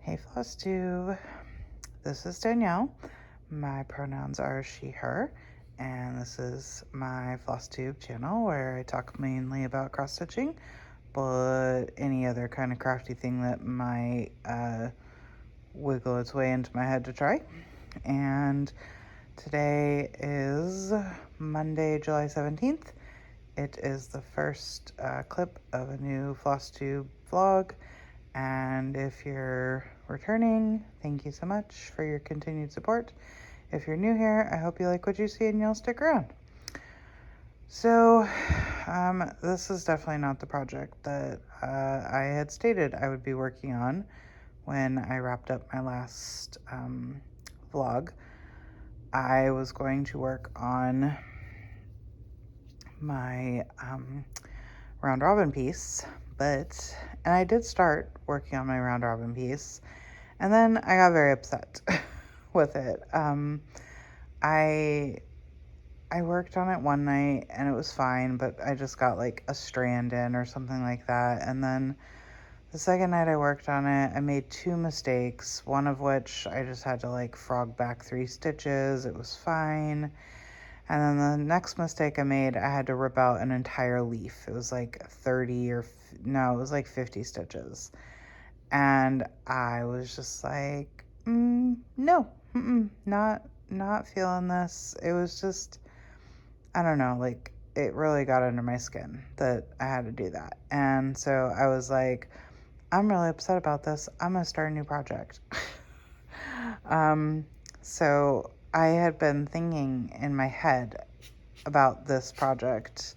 Hey Flosstube, this is Danielle. My pronouns are she, her, and this is my Flosstube channel where I talk mainly about cross stitching, but any other kind of crafty thing that might wiggle its way into my head to try. And today is Monday, July 17th. It is the first clip of a new Flosstube vlog. And if you're returning, thank you so much for your continued support. If you're new here, I hope you like what you see and you'll stick around. So, this is definitely not the project that I had stated I would be working on when I wrapped up my last vlog. I was going to work on my round robin piece, and I did start working on my round robin piece, and then I got very upset with it. I worked on it one night and it was fine, but I just got like a strand in or something like that. And then the second night I worked on it, I made 2 mistakes, one of which I just had to like frog back 3 stitches. It was fine. And then the next mistake I made, I had to rip out an entire leaf. It was like 30 or no, it was like 50 stitches. And I was just like, no, not feeling this. It was just, I don't know, like it really got under my skin that I had to do that. And so I was like, I'm really upset about this. I'm going to start a new project. So I had been thinking in my head about this project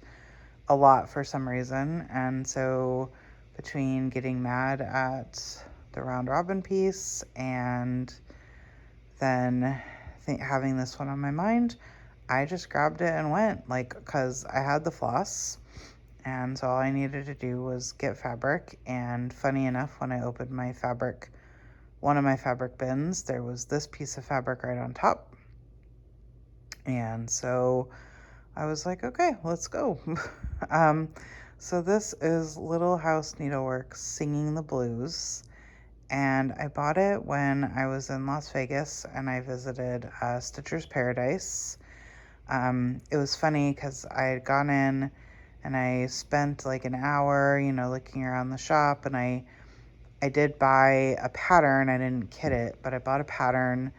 a lot for some reason. And so between getting mad at the round robin piece and then having this one on my mind, I just grabbed it and went, like, because I had the floss, and so all I needed to do was get fabric. And funny enough, when I opened one of my fabric bins, there was this piece of fabric right on top. And so I was like, okay, let's go. So this is Little House Needleworks Singing the Blues. And I bought it when I was in Las Vegas and I visited Stitcher's Paradise. It was funny because I had gone in and I spent like an hour, looking around the shop, and I did buy a pattern. I didn't kit it, but I bought a pattern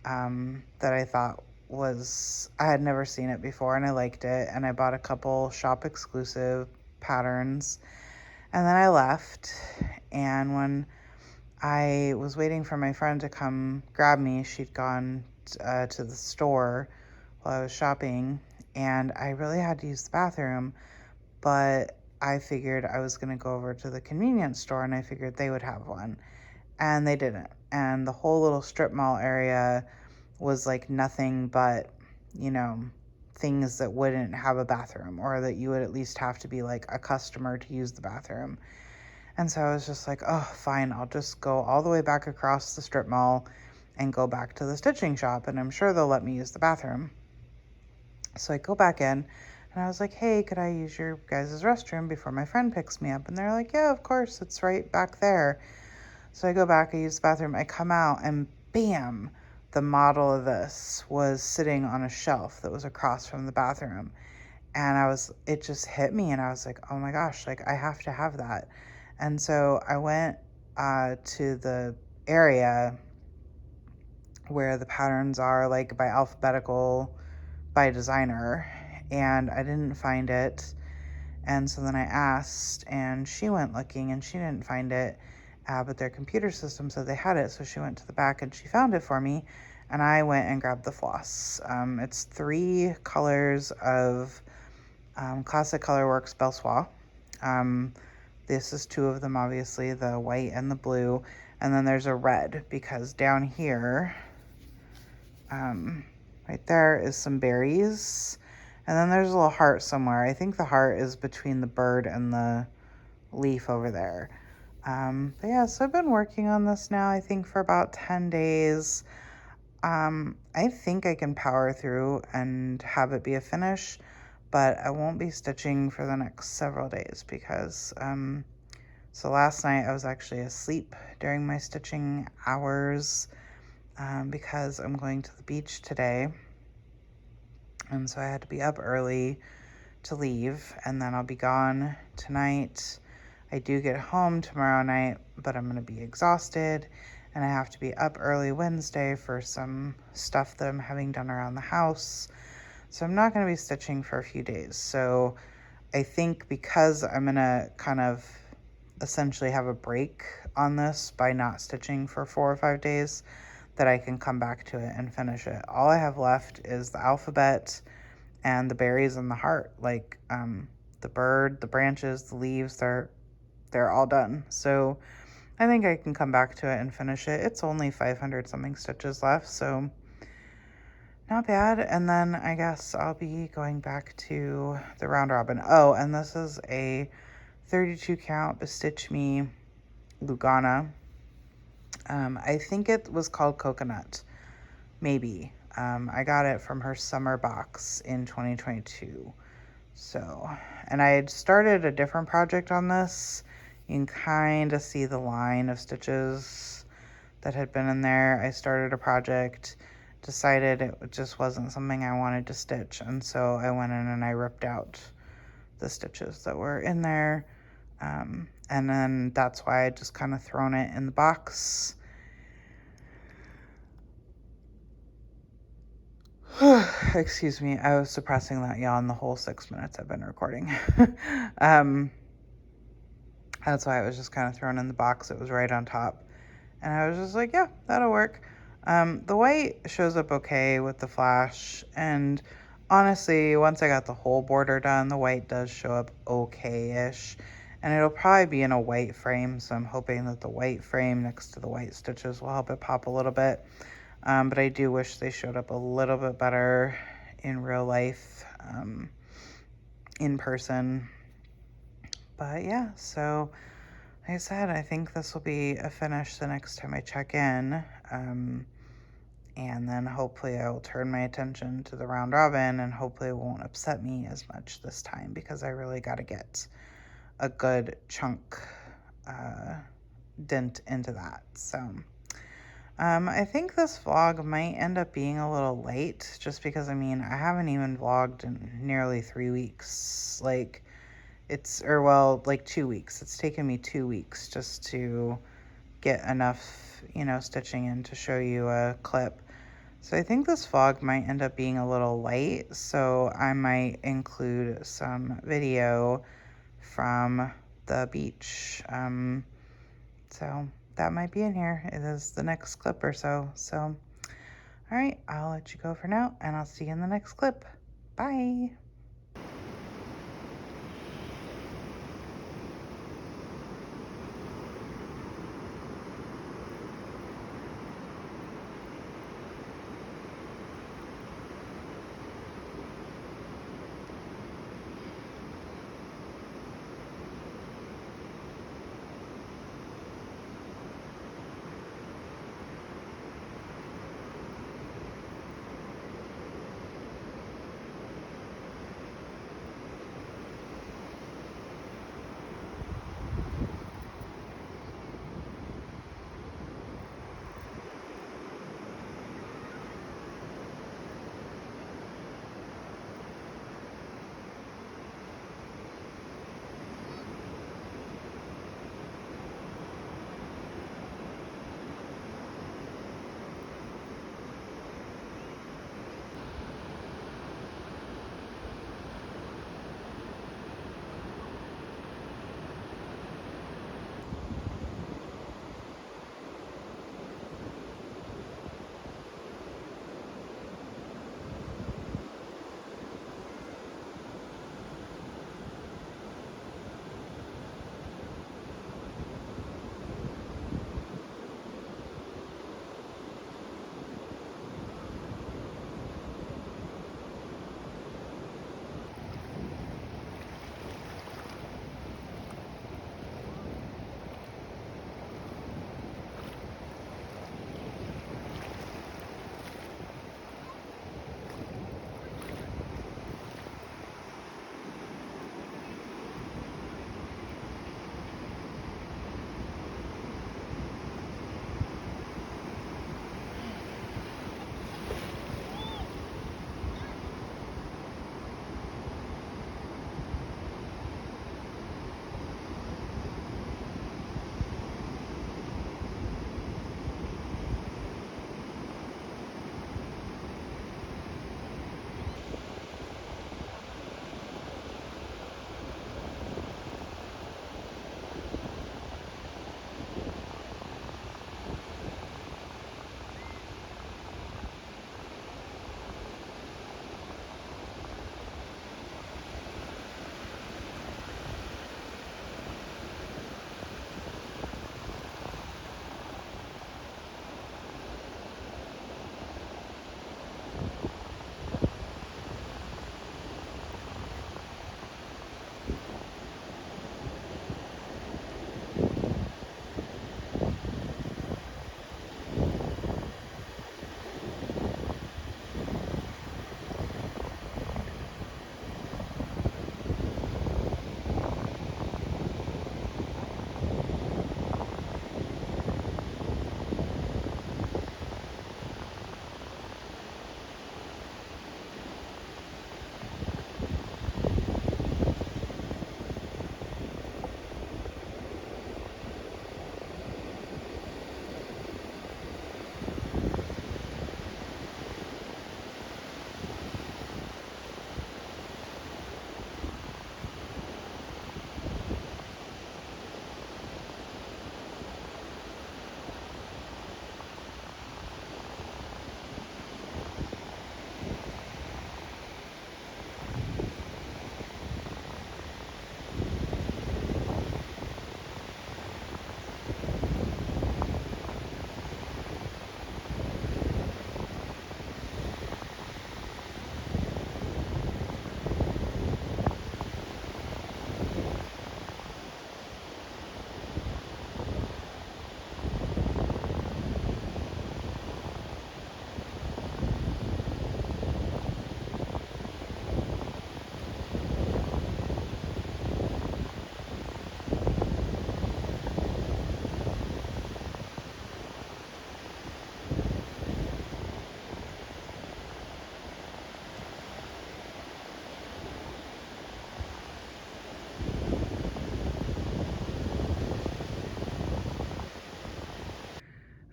that I thought I had never seen it before and I liked it. And I bought a couple shop exclusive patterns, and then I left. And when I was waiting for my friend to come grab me, she'd gone to the store while I was shopping, and I really had to use the bathroom, but I figured I was going to go over to the convenience store, and I figured they would have one, and they didn't. And the whole little strip mall area was like nothing but, things that wouldn't have a bathroom, or that you would at least have to be like a customer to use the bathroom. And so I was just like, oh, fine, I'll just go all the way back across the strip mall and go back to the stitching shop, and I'm sure they'll let me use the bathroom. So I go back in and I was like, hey, could I use your guys' restroom before my friend picks me up? And they're like, yeah, of course, it's right back there. So I go back, I use the bathroom, I come out, and bam, the model of this was sitting on a shelf that was across from the bathroom. And it just hit me, and I was like, oh my gosh, like I have to have that. And so I went to the area where the patterns are, like by alphabetical, by designer, and I didn't find it. And so then I asked, and she went looking and she didn't find it, but their computer system said they had it. So she went to the back and she found it for me, and I went and grabbed the floss. It's 3 colors of Classic Colorworks Belle Soie. This is 2 of them, obviously, the white and the blue, and then there's a red, because down here, right there is some berries, and then there's a little heart somewhere. I think the heart is between the bird and the leaf over there. But yeah, so I've been working on this now, I think, for about 10 days. I think I can power through and have it be a finish, but I won't be stitching for the next several days because So last night I was actually asleep during my stitching hours because I'm going to the beach today. And so I had to be up early to leave, and then I'll be gone tonight. I do get home tomorrow night, but I'm going to be exhausted, and I have to be up early Wednesday for some stuff that I'm having done around the house. So I'm not going to be stitching for a few days. So I think because I'm going to kind of essentially have a break on this by not stitching for 4 or 5 days, that I can come back to it and finish it. All I have left is the alphabet and the berries and the heart. Like the bird, the branches, the leaves, they're all done. So I think I can come back to it and finish it. It's only 500 something stitches left, so not bad. And then I guess I'll be going back to the round robin. Oh, and this is a 32 count Bestitch Me Lugana. I think it was called Coconut, maybe. I got it from her summer box in 2022. So, and I had started a different project on this. You can kind of see the line of stitches that had been in there. I started a project, decided it just wasn't something I wanted to stitch, and so I went in and I ripped out the stitches that were in there. And then that's why I just kind of thrown it in the box. Excuse me, I was suppressing that yawn the whole 6 minutes I've been recording. That's why it was just kind of thrown in the box. It was right on top. And I was just like, yeah, that'll work. The white shows up okay with the flash. And honestly, once I got the whole border done, the white does show up okay-ish. And it'll probably be in a white frame, so I'm hoping that the white frame next to the white stitches will help it pop a little bit. But I do wish they showed up a little bit better in real life, in person. But yeah, so like I said, I think this will be a finish the next time I check in. And then hopefully I will turn my attention to the round robin, and hopefully it won't upset me as much this time, because I really got to get a good chunk dent into that. So I think this vlog might end up being a little late, just because, I mean, I haven't even vlogged in nearly 3 weeks. Like, like 2 weeks. It's taken me 2 weeks just to get enough, stitching in to show you a clip. So I think this vlog might end up being a little light, so I might include some video from the beach. So that might be in here. It is the next clip or so. So, all right, I'll let you go for now, and I'll see you in the next clip. Bye.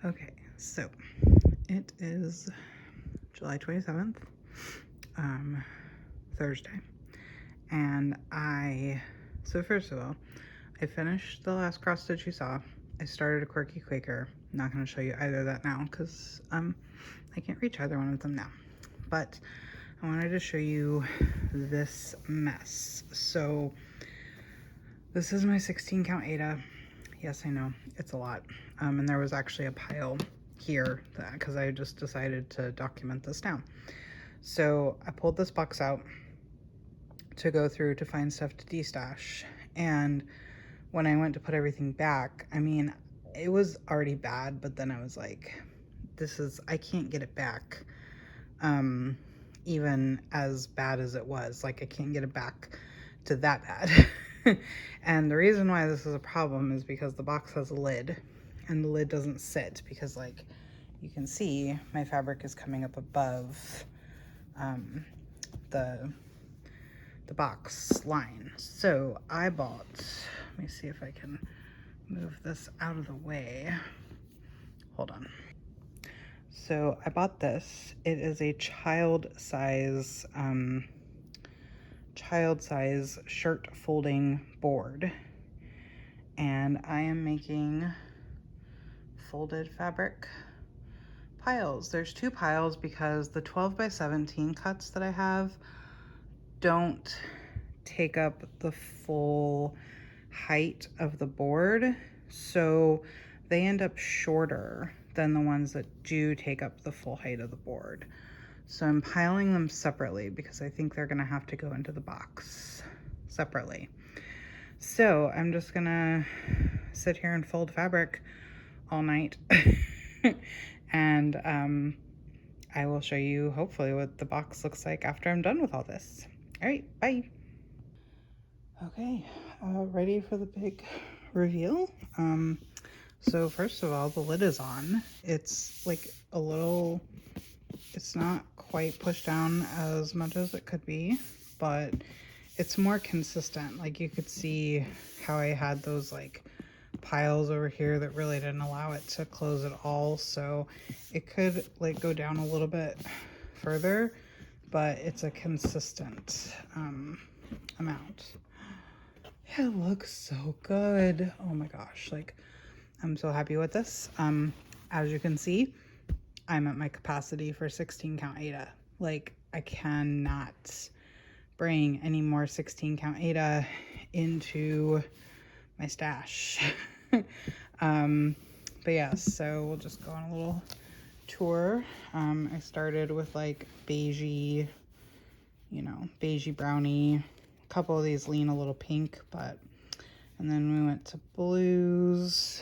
Okay, so it is July 27th, Thursday, and so first of all, I finished the last cross stitch you saw. I started a Quirky Quaker. I'm not going to show you either of that now because I can't reach either one of them now, but I wanted to show you this mess. So this is my 16 count Aida. Yes, I know, it's a lot. And there was actually a pile here because I just decided to document this now. So I pulled this box out to go through to find stuff to destash. And when I went to put everything back, I mean, it was already bad, but then I was like, I can't get it back. Even as bad as it was, like I can't get it back to that bad. And the reason why this is a problem is because the box has a lid and the lid doesn't sit because, like you can see, my fabric is coming up above the box line. So I bought, let me see if I can move this out of the way. Hold on. So I bought this. It is a child size shirt folding board, and I am making folded fabric piles. There's two piles because the 12 by 17 cuts that I have don't take up the full height of the board, so they end up shorter than the ones that do take up the full height of the board. So I'm piling them separately because I think they're gonna have to go into the box separately. So I'm just gonna sit here and fold fabric all night and I will show you hopefully what the box looks like after I'm done with all this. All right, bye. Okay, ready for the big reveal. So first of all, the lid is on. It's like it's not quite pushed down as much as it could be, but it's more consistent. Like you could see how I had those like piles over here that really didn't allow it to close at all. So it could like go down a little bit further, but it's a consistent amount. It looks so good. Oh my gosh, like I'm so happy with this. As you can see, I'm at my capacity for 16 count Aida. Like I cannot bring any more 16 count Aida into my stash. But yeah, so we'll just go on a little tour. I started with like beigey, beigey brownie. A couple of these lean a little pink, and then we went to blues.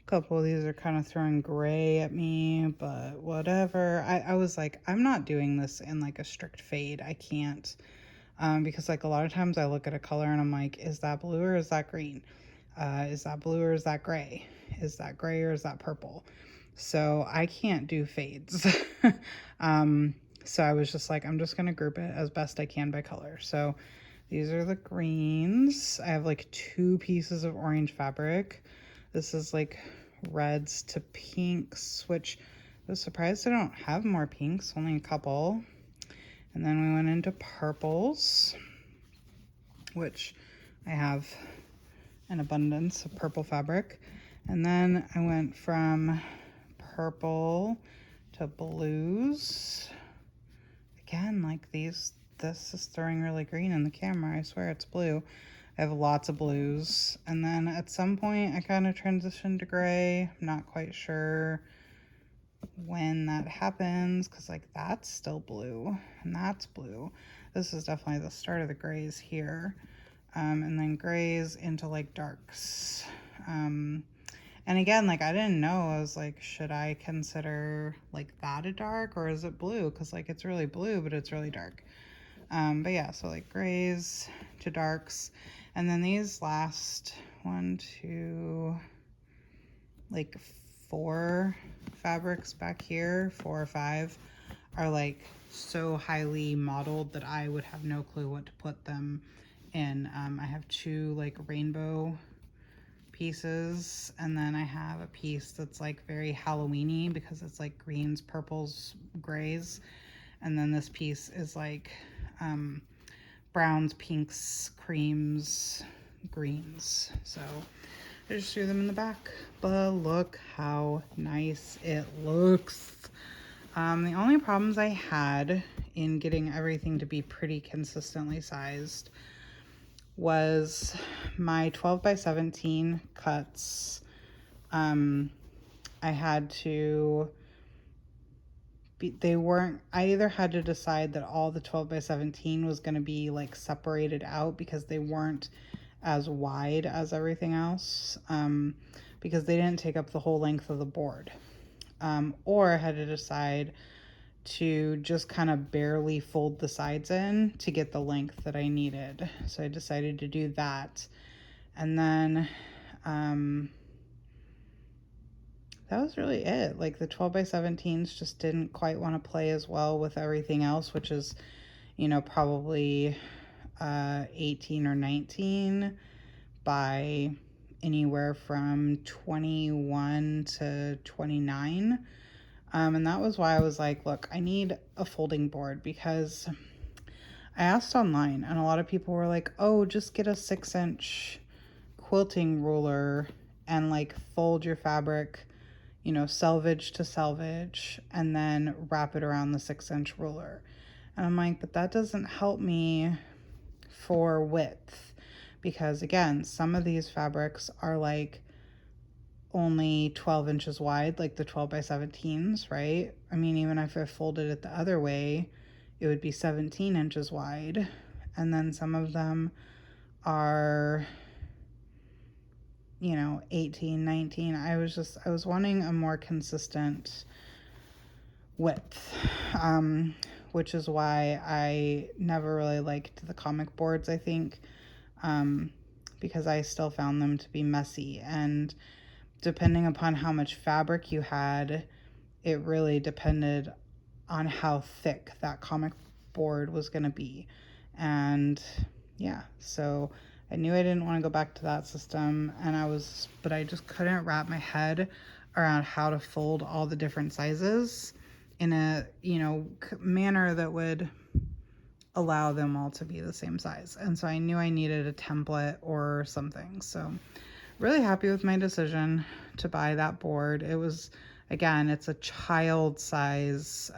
A couple of these are kind of throwing gray at me, but whatever. I was like, I'm not doing this in like a strict fade. I can't, because like a lot of times I look at a color and I'm like, is that blue or is that green? Is that blue or is that gray? Is that gray or is that purple? So I can't do fades. So I was just like, I'm just going to group it as best I can by color. So these are the greens. I have like 2 pieces of orange fabric. This is like reds to pinks, which I was surprised I don't have more pinks, only a couple. And then we went into purples, which I have an abundance of purple fabric. And then I went from purple to blues. Again, like this is throwing really green in the camera. I swear it's blue. I have lots of blues. And then at some point I kind of transitioned to gray. I'm not quite sure when that happens because like that's still blue and that's blue. This is definitely the start of the grays here. And then grays into like darks. And again, like I didn't know, I was like, should I consider like that a dark or is it blue? Because like it's really blue, but it's really dark. But yeah, so like grays to darks. And then these last 1, 2, like 4 fabrics back here, 4 or 5, are like so highly modeled that I would have no clue what to put them in. I have 2 like rainbow pieces, and then I have a piece that's like very Halloween-y because it's like greens, purples, grays, and then this piece is like browns, pinks, creams, greens. So I just threw them in the back, but look how nice it looks. The only problems I had in getting everything to be pretty consistently sized was my 12 by 17 cuts. I had to they weren't, I either had to decide that all the 12 by 17 was going to be like separated out because they weren't as wide as everything else, because they didn't take up the whole length of the board, or I had to decide to just kind of barely fold the sides in to get the length that I needed. So I decided to do that. And then that was really it. Like the 12 by 17s just didn't quite want to play as well with everything else, which is, you know, probably 18 or 19 by anywhere from 21 to 29. And that was why I was like, look, I need a folding board, because I asked online and a lot of people were like, oh, just get a 6-inch quilting ruler and like fold your fabric, you know, selvage to selvage, and then wrap it around the 6-inch ruler. And I'm like, but that doesn't help me for width, because again, some of these fabrics are like only 12 inches wide, like the 12 by 17s, right? I mean, even if I folded it the other way, it would be 17 inches wide. And then some of them are, you know, 18, 19. I was wanting a more consistent width, which is why I never really liked the comic boards, I think, because I still found them to be messy. And depending upon how much fabric you had, it really depended on how thick that comic board was going to be. And yeah, so I knew I didn't want to go back to that system, but I just couldn't wrap my head around how to fold all the different sizes in a, you know, manner that would allow them all to be the same size. And so I knew I needed a template or something. So really happy with my decision to buy that board. It was, again, it's a child size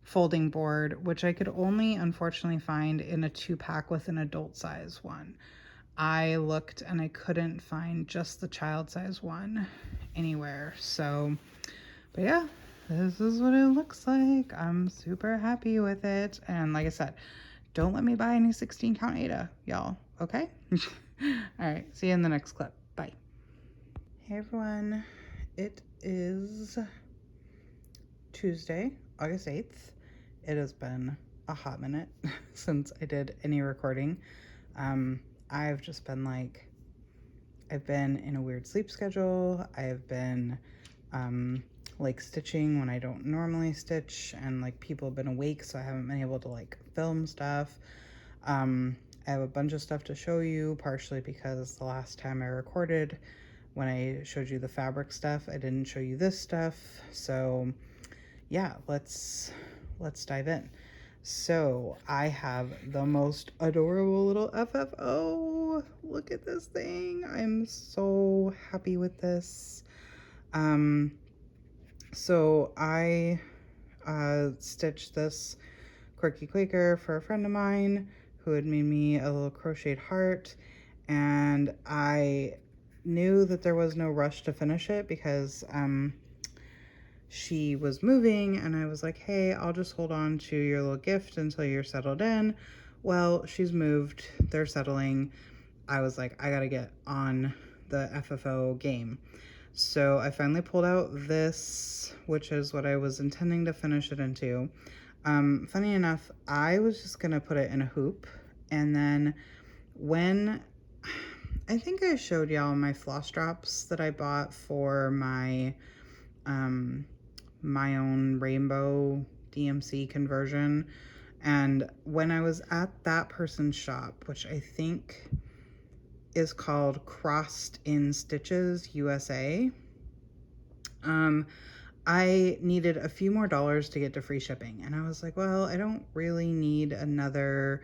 folding board, which I could only unfortunately find in a 2-pack with an adult size one. I looked and I couldn't find just the child size one anywhere. So, but yeah, this is what it looks like. I'm super happy with it. And like I said, don't let me buy any 16 count Ada, y'all. Okay? All right. See you in the next clip. Bye. Hey everyone. It is Tuesday, August 8th. It has been a hot minute since I did any recording. I've just been like, I've been in a weird sleep schedule. I've been like stitching when I don't normally stitch, and like people have been awake, so I haven't been able to like film stuff. I have a bunch of stuff to show you, partially because the last time I recorded, when I showed you the fabric stuff, I didn't show you this stuff. So yeah, let's dive in. So I have the most adorable little FFO. Look at this thing. I'm so happy with this. So I stitched this Quirky Quaker for a friend of mine who had made me a little crocheted heart, and I knew that there was no rush to finish it because she was moving, and I was like, hey, I'll just hold on to your little gift until you're settled in. Well, she's moved, they're settling. I was like, I gotta get on the FFO game. So I finally pulled out this, which is what I was intending to finish it into. Funny enough, I was just gonna put it in a hoop, and then when I think I showed y'all my floss drops that I bought for my my own rainbow DMC conversion, and when I was at that person's shop, which I think is called Crossed in Stitches USA. I needed a few more dollars to get to free shipping, and I was like, well, I don't really need another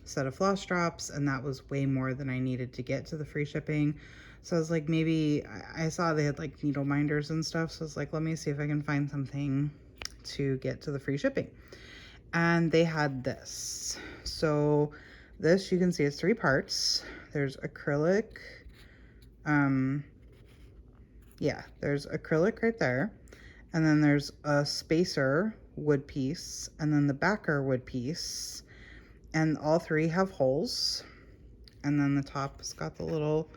set of floss drops, and that was way more than I needed to get to the free shipping. So I was like, maybe I saw they had like needle minders and stuff, so I was like, let me see if I can find something to get to the free shipping. And they had this. So this, you can see, is 3 parts. There's acrylic. Yeah, there's acrylic right there. And then there's a spacer wood piece, and then the backer wood piece. And all 3 have holes. And then the top's got the little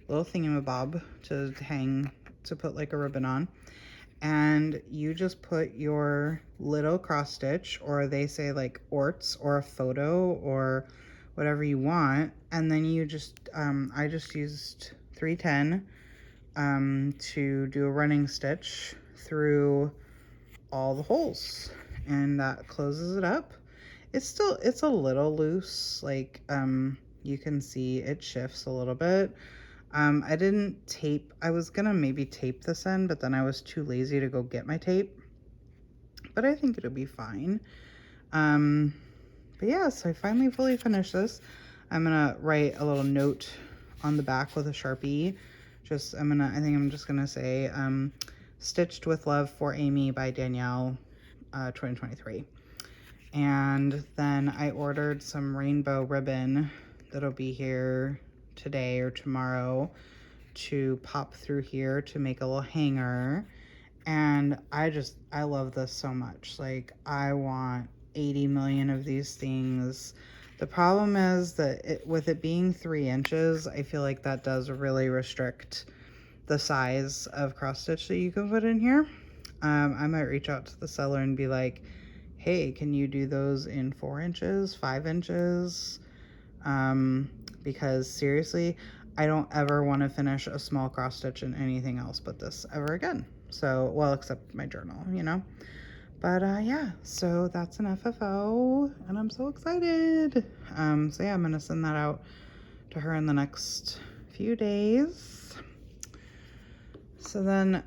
thingamabob to hang, to put like a ribbon on. And you just put your little cross stitch, or they say like orts or a photo or whatever you want. And then you just, I just used 310 to do a running stitch through all the holes, and that closes it up. It's a little loose, like you can see it shifts a little bit. I didn't tape. I was gonna maybe tape this end, but then I was too lazy to go get my tape, but I think it'll be fine. But yeah, so I finally fully finished this. I'm gonna write a little note on the back with a Sharpie. I think I'm just gonna say, Stitched with Love for Amy by Danielle, 2023. And then I ordered some rainbow ribbon that'll be here today or tomorrow to pop through here to make a little hanger. And I love this so much. Like, I want 80 million of these things. The problem is that with it being 3 inches, I feel like that does really restrict the size of cross stitch that you can put in here. I might reach out to the seller and be like, hey, can you do those in 4 inches, 5 inches? Because seriously, I don't ever want to finish a small cross stitch in anything else but this ever again. So, well, except my journal, you know. But yeah, so that's an FFO, and I'm so excited. So yeah, I'm gonna send that out to her in the next few days. So then,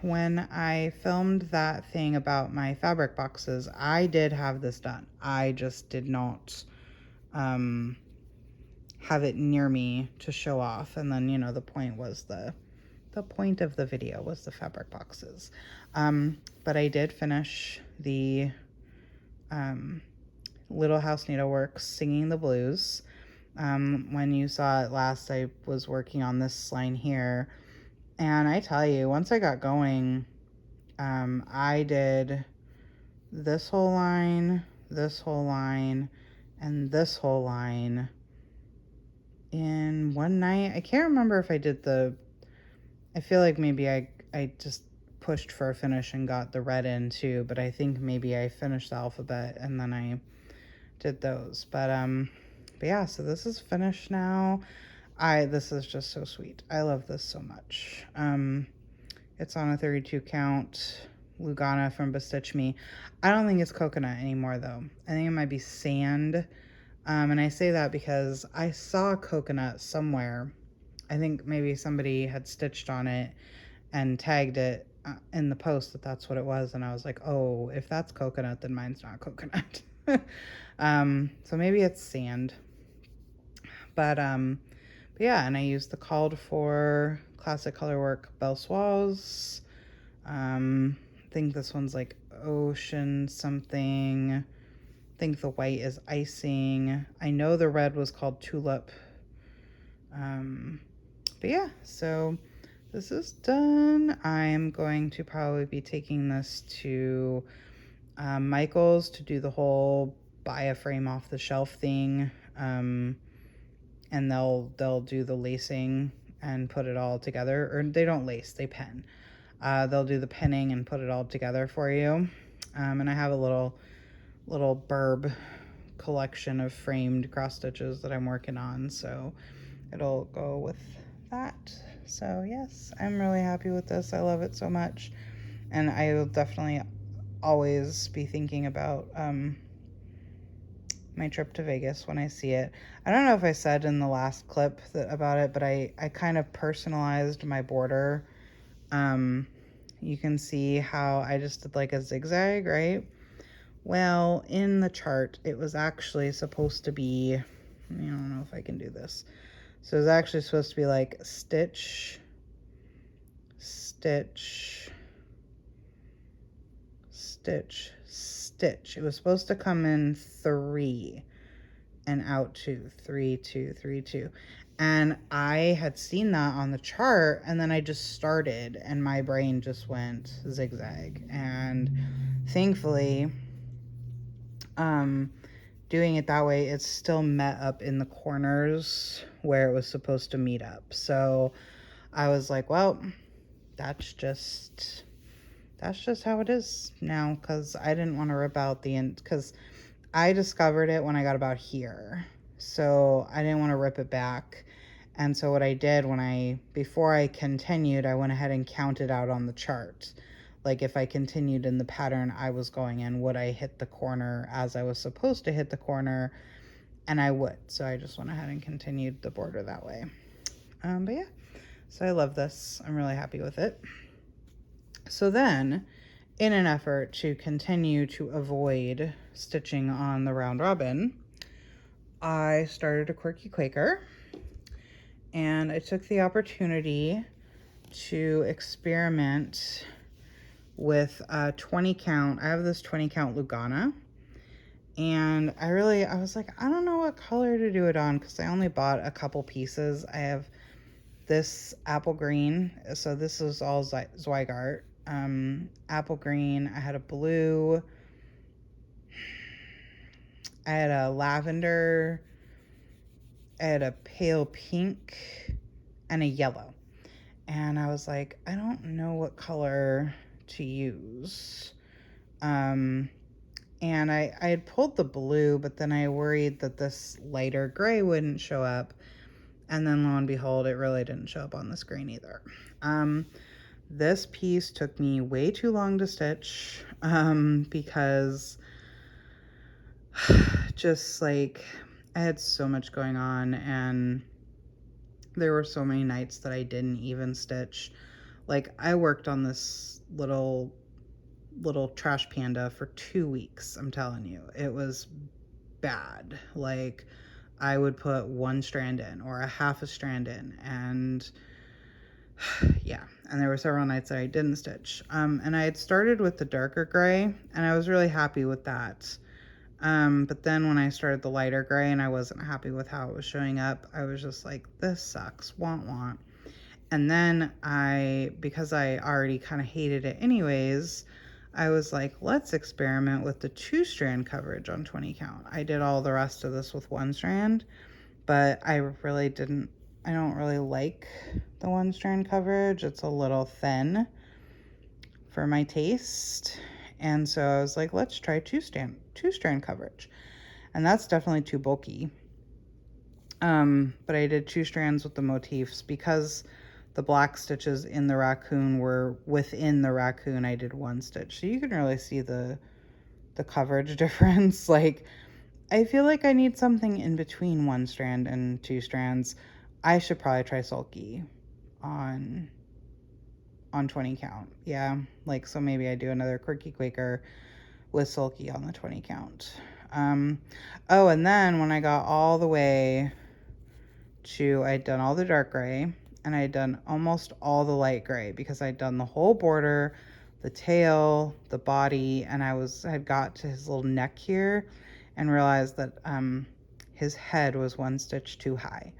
when I filmed that thing about my fabric boxes, I did have this done. I just did not have it near me to show off. And then, you know, the point of the video was the fabric boxes. But I did finish the Little House Needleworks Singing the Blues. When you saw it last, I was working on this line here. And I tell you, once I got going, I did this whole line, and this whole line in one night. I can't remember if I did I feel like maybe I just pushed for a finish and got the red in too, but I think maybe I finished the alphabet and then I did those. But yeah, so this is finished now. This is just so sweet. I love this so much. It's on a 32 count Lugana from Bestitch Me. I don't think it's coconut anymore though. I think it might be sand. And I say that because I saw coconut somewhere. I think maybe somebody had stitched on it and tagged it in the post that that's what it was. And I was like, oh, if that's coconut, then mine's not coconut. So maybe it's sand. But yeah, and I used the Called For Classic Colorwork Belle Soise. I think this one's like Ocean something. I think the white is Icing. I know the red was called Tulip. But yeah, so this is done. I'm going to probably be taking this to Michael's to do the whole buy a frame off the shelf thing. And they'll do the lacing and put it all together. Or they don't lace, they pen. They'll do the penning and put it all together for you. And I have a little burb collection of framed cross stitches that I'm working on, so it'll go with that. So yes, I'm really happy with this. I love it so much, and I will definitely always be thinking about my trip to Vegas when I see it. I don't know if I said in the last clip about it, but I kind of personalized my border. You can see how I just did like a zigzag, right? Well, in the chart, it was actually supposed to be, I don't know if I can do this. So it was actually supposed to be like stitch, stitch, stitch, stitch. It was supposed to come in 3 and out 2, 3, 2, 3, 2. And I had seen that on the chart, and then I just started, and my brain just went zigzag. And thankfully, doing it that way, it's still met up in the corners where it was supposed to meet up. So I was like, well, that's just how it is now, because I didn't want to rip out the end, because I discovered it when I got about here, so I didn't want to rip it back. And so what I did before I continued, I went ahead and counted out on the chart. Like if I continued in the pattern I was going in, would I hit the corner as I was supposed to hit the corner? And I would. So I just went ahead and continued the border that way. But yeah, so I love this. I'm really happy with it. So then, in an effort to continue to avoid stitching on the round robin, I started a Quirky Quaker, and I took the opportunity to experiment with a 20 count. I have this 20 count Lugana, and I was like, I don't know what color to do it on, because I only bought a couple pieces. I have this apple green, so this is all Zweigart. Apple green, I had a blue, I had a lavender, I had a pale pink, and a yellow. And I was like, I don't know what color to use. And I had pulled the blue, but then I worried that this lighter gray wouldn't show up. And then lo and behold, it really didn't show up on the screen either. This piece took me way too long to stitch, because just like I had so much going on, and there were so many nights that I didn't even stitch. Like I worked on this little trash panda for 2 weeks. I'm telling you, it was bad. Like I would put 1 strand in or a half a strand in, and yeah, and there were several nights that I didn't stitch. And I had started with the darker gray, and I was really happy with that. But then when I started the lighter gray and I wasn't happy with how it was showing up, I was just like, this sucks, want. And then because I already kind of hated it anyways, I was like, let's experiment with the 2-strand coverage on 20 count. I did all the rest of this with 1 strand, but I don't really like the 1-strand coverage. It's a little thin for my taste. And so I was like, let's try 2-strand coverage. And that's definitely too bulky. But I did 2 strands with the motifs because the black stitches in the raccoon were within the raccoon. I did 1 stitch. So you can really see the coverage difference. Like, I feel like I need something in between 1 strand and 2 strands. I should probably try Sulky on 20 count. Yeah, like, so maybe I do another Quirky Quaker with Sulky on the 20 count. Oh, and then when I got all the way to, I'd done all the dark gray, and I'd done almost all the light gray, because I'd done the whole border, the tail, the body, and had got to his little neck here and realized that his head was 1 stitch too high.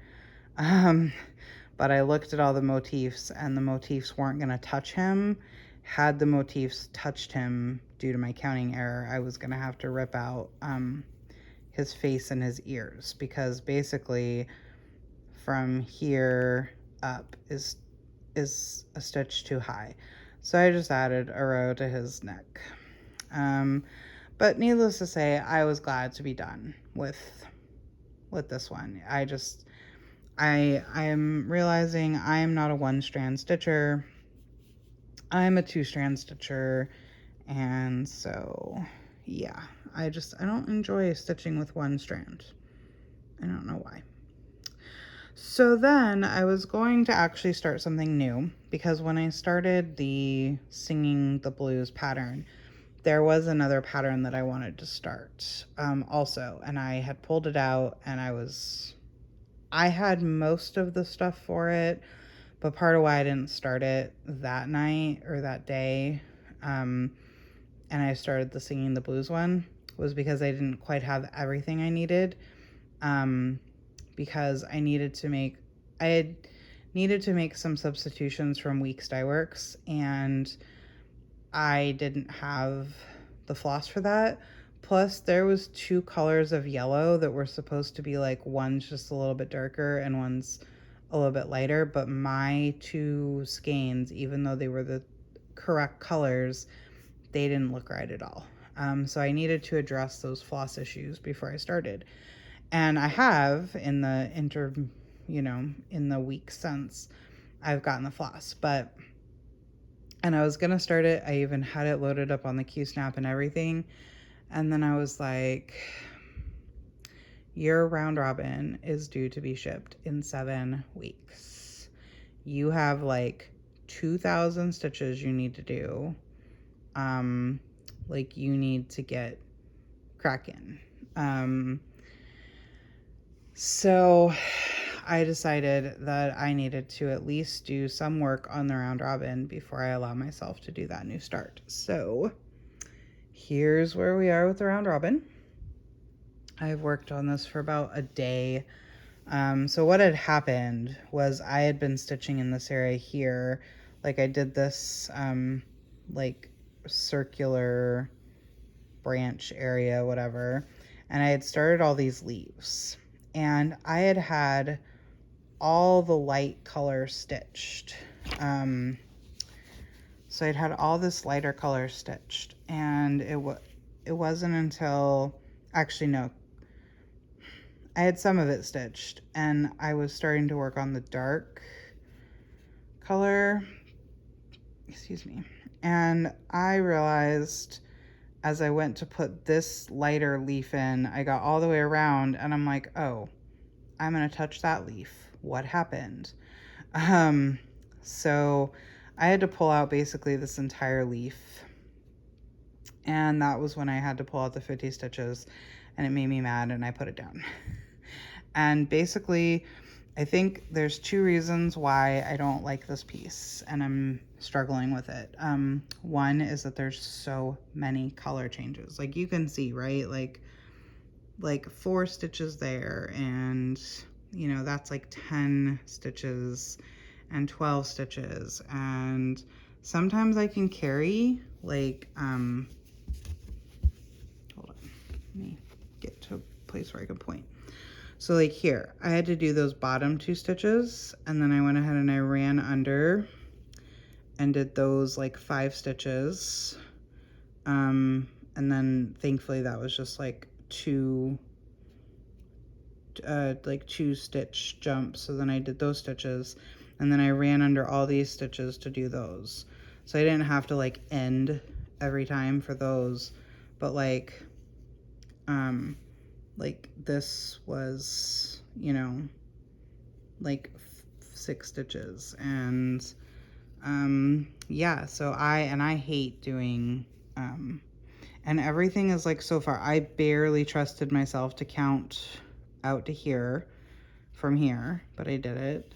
But I looked at all the motifs, and the motifs weren't going to touch him. Had the motifs touched him due to my counting error, I was going to have to rip out his face and his ears, because basically from here up is a stitch too high. So I just added a row to his neck. But needless to say, I was glad to be done with this one. I am realizing I am not a 1-strand stitcher. I'm a 2-strand stitcher. And so, yeah, I don't enjoy stitching with one strand. I don't know why. So then I was going to actually start something new, because when I started the Singing the Blues pattern, there was another pattern that I wanted to start also, and I had pulled it out, and I had most of the stuff for it, but part of why I didn't start it that night or that day, and I started the Singing the Blues one, was because I didn't quite have everything I needed. Because I had needed to make some substitutions from Weeks Dye Works, and I didn't have the floss for that. Plus, there was 2 colors of yellow that were supposed to be like, one's just a little bit darker and one's a little bit lighter, but my 2 skeins, even though they were the correct colors, they didn't look right at all. So I needed to address those floss issues before I started. And I have in the in the week since, I've gotten the floss, and I was gonna start it. I even had it loaded up on the Q-Snap and everything. And then I was like, your round robin is due to be shipped in 7 weeks. You have like 2,000 stitches you need to do. Like, you need to get cracking. So I decided that I needed to at least do some work on the round robin before I allow myself to do that new start. So here's where we are with the round robin. I've worked on this for about a day. So what had happened was I had been stitching in this area here. Like, I did this like circular branch area, whatever, and I had started all these leaves, and I had all the light color stitched. So I'd had all this lighter color stitched, and it wasn't until, actually no, I had some of it stitched, and I was starting to work on the dark color, excuse me, and I realized as I went to put this lighter leaf in, I got all the way around, and I'm like, oh, I'm gonna touch that leaf. What happened? So I had to pull out basically this entire leaf, and that was when I had to pull out the 50 stitches, and it made me mad, and I put it down. And basically, I think there's 2 reasons why I don't like this piece, and I'm struggling with it. One is that there's so many color changes. Like, you can see, right? Like 4 stitches there, and that's like 10 stitches and 12 stitches. And sometimes I can carry like, hold on, let me get to a place where I can point. So like here, I had to do those bottom 2 stitches, and then I went ahead and I ran under and did those like 5 stitches. And then thankfully that was just like 2 stitch jumps. So then I did those stitches, and then I ran under all these stitches to do those. So I didn't have to like end every time for those, but like this was, like 6 stitches. And yeah, so I hate doing and everything is like, so far I barely trusted myself to count out to here from here, but I did it.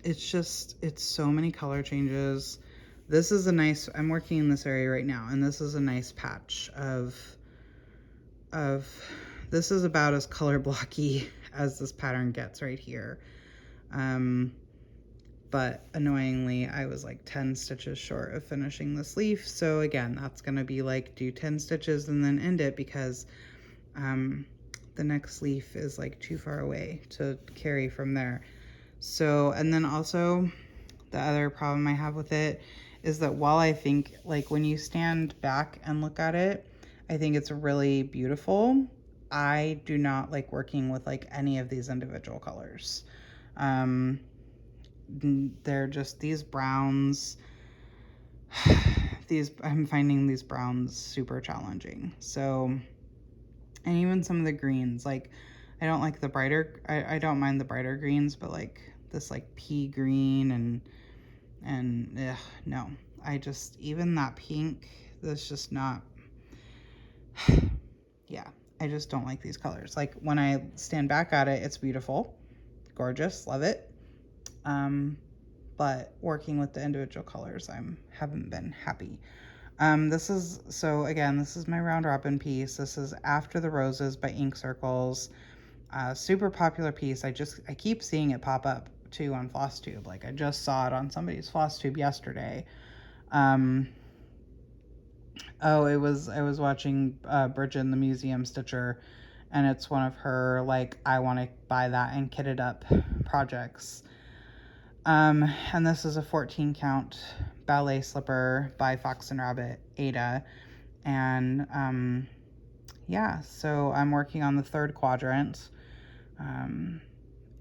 It's so many color changes. This is a nice, I'm working in this area right now, and this is a nice patch of this is about as color blocky as this pattern gets right here. But annoyingly, I was like 10 stitches short of finishing this leaf. So again, that's gonna be like, do 10 stitches and then end it, because the next leaf is like too far away to carry from there. So, and then also the other problem I have with it is that while I think, like, when you stand back and look at it, I think it's really beautiful, I do not like working with like any of these individual colors. They're just, these browns, I'm finding these browns super challenging. So, and even some of the greens, like I don't like the brighter, I don't mind the brighter greens, but like this like pea green and ugh, no, even that pink, that's just not, yeah, I just don't like these colors. Like when I stand back at it, it's beautiful, gorgeous, love it. But working with the individual colors, haven't been happy. This is my round robin piece. This is After the Roses by Ink Circles. Super popular piece. I keep seeing it pop up too on Flosstube. Like I just saw it on somebody's Flosstube yesterday. I was watching Bridget the Museum Stitcher, and it's one of her like I want to buy that and kit it up projects. And this is a 14 count ballet slipper by Fox and Rabbit Ada. And yeah, so I'm working on the third quadrant.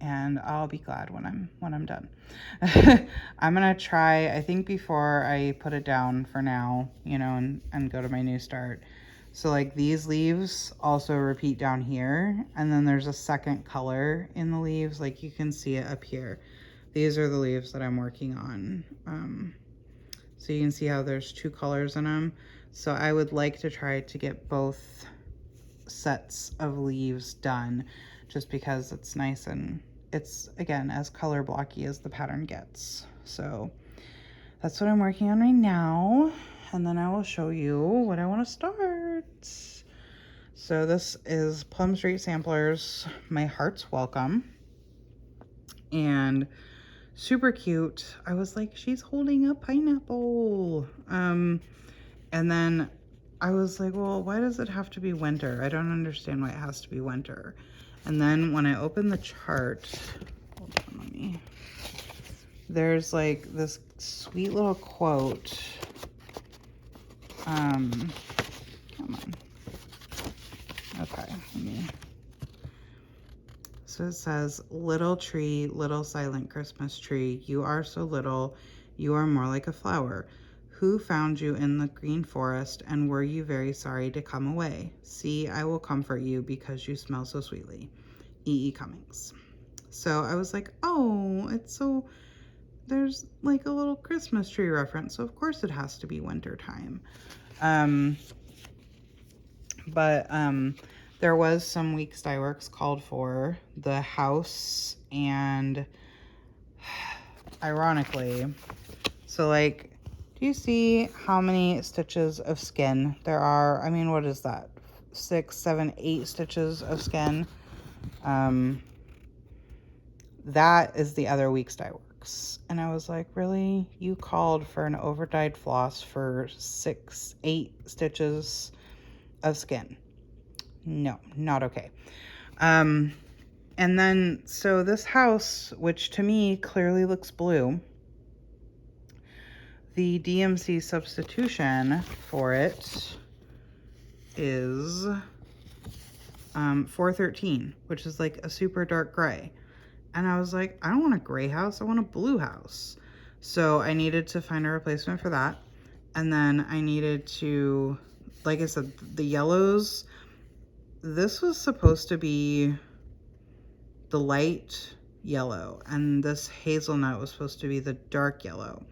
And I'll be glad when I'm done. I'm gonna try, I think before I put it down for now, and go to my new start. So like these leaves also repeat down here, and then there's a second color in the leaves, like you can see it up here. These are the leaves that I'm working on. So you can see how there's two colors in them. So I would like to try to get both sets of leaves done, just because it's nice and it's, again, as color blocky as the pattern gets. So that's what I'm working on right now. And then I will show you what I want to start. So this is Plum Street Samplers, My Heart's Welcome. And super cute. I was like, she's holding a pineapple. And then I was like, well, why does it have to be winter? I don't understand why it has to be winter. And then when I open the chart, hold on, there's like this sweet little quote. Come on. Okay, so it says, little tree, little silent Christmas tree, you are so little, you are more like a flower. Who found you in the green forest, and were you very sorry to come away? See, I will comfort you because you smell so sweetly. E.E. Cummings. So I was like, oh, there's like a little Christmas tree reference, so of course it has to be winter time. But there was some weeks dye works called for the house, and ironically, so like, do you see how many stitches of skin there are? I mean, what is that? 6, 7, 8 stitches of skin. That is the other week's dye works. And I was like, really? You called for an over dyed floss for 6, 8 stitches of skin? No, not okay. And then, so this house, which to me clearly looks blue, the DMC substitution for it is 413, which is like a super dark gray. And I was like, I don't want a gray house, I want a blue house. So I needed to find a replacement for that. And then I needed to, like I said, the yellows, this was supposed to be the light yellow, and this hazelnut was supposed to be the dark yellow.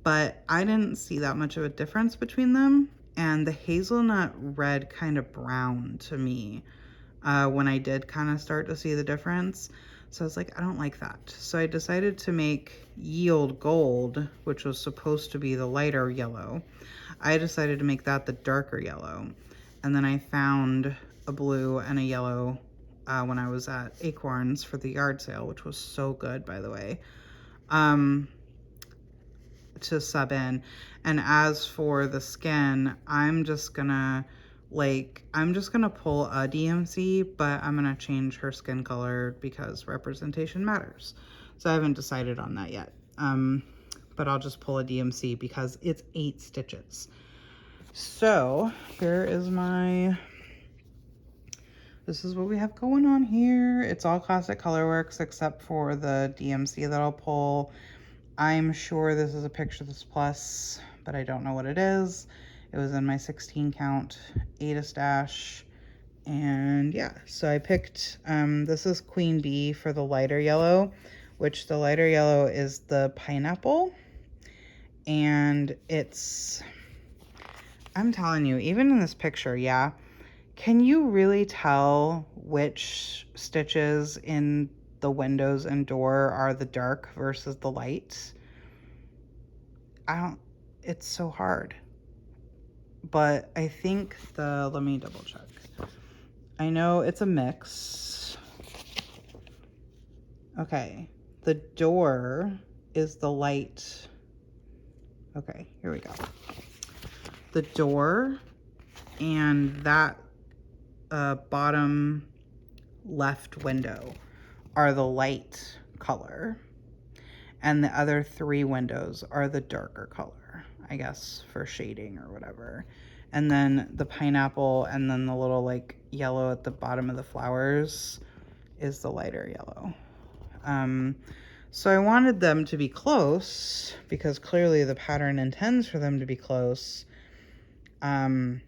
But I didn't see that much of a difference between them, and the hazelnut red kind of brown to me when I did kind of start to see the difference. So I was like, I don't like that. So I decided to make Yield Gold, which was supposed to be the lighter yellow. I decided to make that the darker yellow. And then I found a blue and a yellow when I was at Acorns for the yard sale, which was so good, by the way, to sub in. And as for the skin, I'm just gonna pull a DMC, but I'm gonna change her skin color because representation matters. So I haven't decided on that yet. But I'll just pull a DMC because it's 8 stitches. So here is this is what we have going on here. It's all Classic Colorworks except for the DMC that I'll pull. I'm sure this is a Picture This Plus but I don't know what it is. It was in my 16 count Ada stash. And yeah, so I picked, this is Queen Bee for the lighter yellow, which the lighter yellow is the pineapple. And it's, I'm telling you, even in this picture, yeah, can you really tell which stitches in the windows and door are the dark versus the light? It's so hard. But I think let me double check. I know it's a mix. Okay, the door is the light. Okay, here we go. The door and that bottom left window are the light color, and the other 3 windows are the darker color, I guess, for shading or whatever. And then the pineapple and then the little like yellow at the bottom of the flowers is the lighter yellow. So I wanted them to be close because clearly the pattern intends for them to be close. But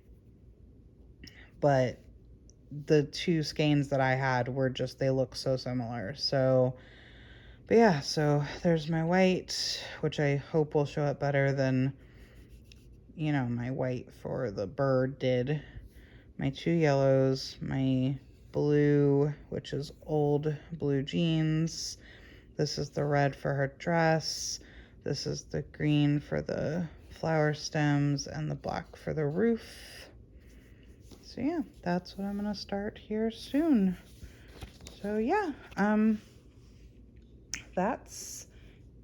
the 2 skeins that I had were just, they look so similar. So, but yeah, so there's my white, which I hope will show up better than, you know, my white for the bird did. My 2 yellows, my blue, which is old blue jeans. This is the red for her dress. This is the green for the flower stems and the black for the roof. So yeah, that's what I'm gonna start here soon. So yeah, that's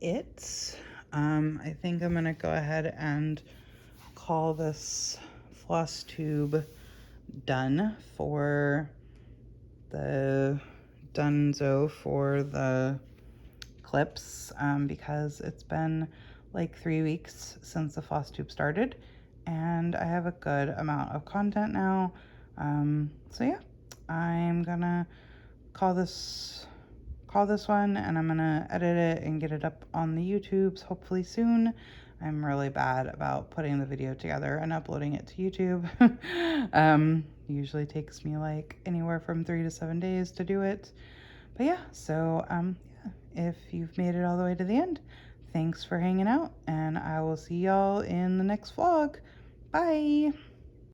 it. I think I'm gonna go ahead and call this Flosstube done for the Dunzo for the clips, because it's been like 3 weeks since the Flosstube started and I have a good amount of content now. So yeah, I'm gonna call this one, and I'm gonna edit it and get it up on the YouTubes hopefully soon. I'm really bad about putting the video together and uploading it to YouTube. Usually takes me like anywhere from 3 to 7 days to do it. But yeah, so yeah, if you've made it all the way to the end, thanks for hanging out, and I will see y'all in the next vlog. Bye!